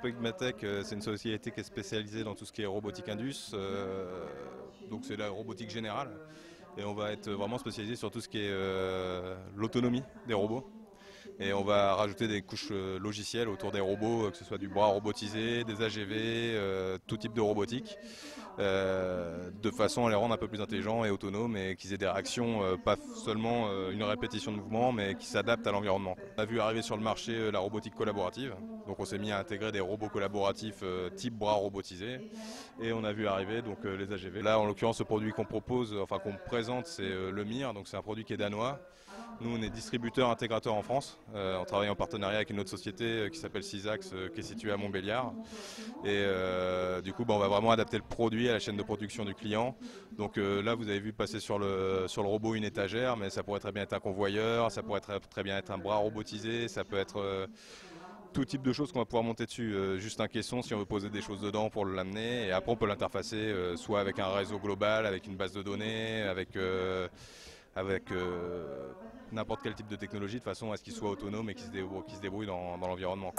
Pegmatech, c'est une société qui est spécialisée dans tout ce qui est robotique indus, donc c'est la robotique générale. Et on va être vraiment spécialisé sur tout ce qui est l'autonomie des robots. Et on va rajouter des couches logicielles autour des robots, que ce soit du bras robotisé, des AGV, tout type de robotique, de façon à les rendre un peu plus intelligents et autonomes et qu'ils aient des réactions, pas seulement une répétition de mouvement, mais qui s'adaptent à l'environnement. On a vu arriver sur le marché la robotique collaborative, donc on s'est mis à intégrer des robots collaboratifs type bras robotisés, et on a vu arriver donc les AGV. Là, en l'occurrence, ce produit qu'on propose, enfin qu'on présente, c'est le MIR, donc c'est un produit qui est danois. Nous, on est distributeur intégrateur en France. On travaille en partenariat avec une autre société qui s'appelle Cisax, qui est située à Montbéliard. Et du coup, on va vraiment adapter le produit à la chaîne de production du client. Donc là, vous avez vu passer sur le robot une étagère, mais ça pourrait très bien être un convoyeur, ça pourrait très bien être un bras robotisé, ça peut être tout type de choses qu'on va pouvoir monter dessus. Juste un caisson si on veut poser des choses dedans pour l'amener. Et après, on peut l'interfacer soit avec un réseau global, avec une base de données, avec n'importe quel type de technologie, de façon à ce qu'il soit autonome et qu'il se débrouille dans l'environnement.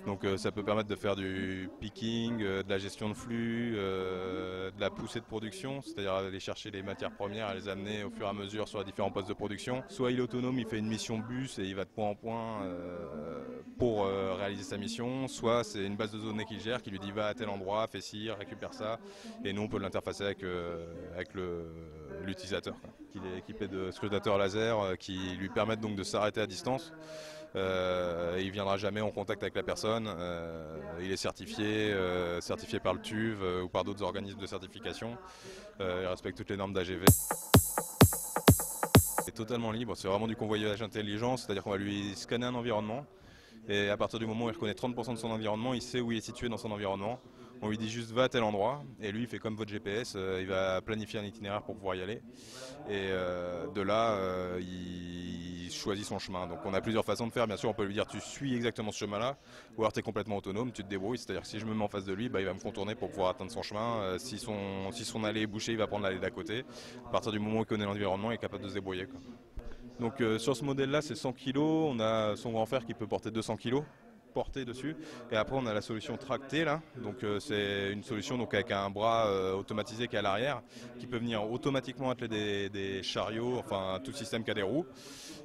Donc ça peut permettre de faire du picking, de la gestion de flux, de la poussée de production, c'est-à-dire aller chercher les matières premières et les amener au fur et à mesure sur les différents postes de production. Soit il est autonome, il fait une mission bus et il va de point en point pour réaliser sa mission, soit c'est une base de données qu'il gère qui lui dit va à tel endroit, fais ci, récupère ça, et nous on peut l'interfacer avec l'utilisateur. Il est équipé de scrutateurs laser qui lui permettent donc de s'arrêter à distance. Il ne viendra jamais en contact avec la personne. Il est certifié par le TÜV ou par d'autres organismes de certification. Il respecte toutes les normes d'AGV. C'est totalement libre, c'est vraiment du convoyage intelligent, c'est-à-dire qu'on va lui scanner un environnement. Et à partir du moment où il reconnaît 30% de son environnement, il sait où il est situé dans son environnement. On lui dit juste va à tel endroit et lui il fait comme votre GPS, il va planifier un itinéraire pour pouvoir y aller. Et de là, il choisit son chemin. Donc on a plusieurs façons de faire. Bien sûr, on peut lui dire tu suis exactement ce chemin-là, ou alors tu es complètement autonome, tu te débrouilles. C'est-à-dire que si je me mets en face de lui, il va me contourner pour pouvoir atteindre son chemin. Si son allée est bouchée, il va prendre l'allée d'à côté. À partir du moment où il connaît l'environnement, il est capable de se débrouiller, quoi. Donc sur ce modèle-là, c'est 100 kg. On a son grand frère qui peut porter 200 kg porté dessus, et après on a la solution tractée là, donc c'est une solution donc avec un bras automatisé qui est à l'arrière, qui peut venir automatiquement atteler des chariots, enfin tout système qui a des roues,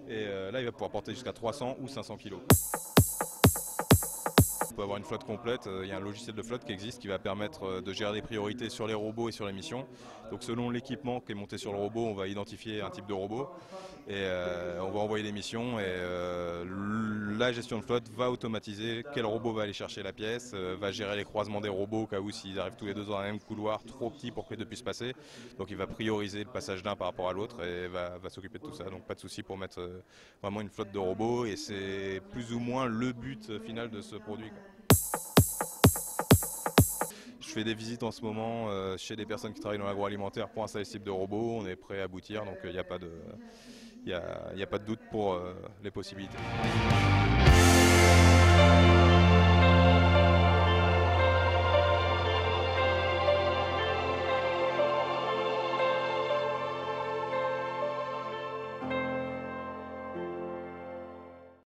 et là il va pouvoir porter jusqu'à 300 ou 500 kg. On peut avoir une flotte complète, il y a un logiciel de flotte qui existe qui va permettre de gérer des priorités sur les robots et sur les missions. Donc selon l'équipement qui est monté sur le robot, on va identifier un type de robot et on va envoyer des missions, et la gestion de flotte va automatiser quel robot va aller chercher la pièce, va gérer les croisements des robots au cas où s'ils arrivent tous les deux dans un même couloir trop petit pour que les deux puissent passer. Donc il va prioriser le passage d'un par rapport à l'autre et va s'occuper de tout ça. Donc pas de souci pour mettre vraiment une flotte de robots, et c'est plus ou moins le but final de ce produit. Je fais des visites en ce moment chez des personnes qui travaillent dans l'agroalimentaire pour installer ce type de robot. On est prêt à aboutir, donc il n'y a pas de doute pour les possibilités.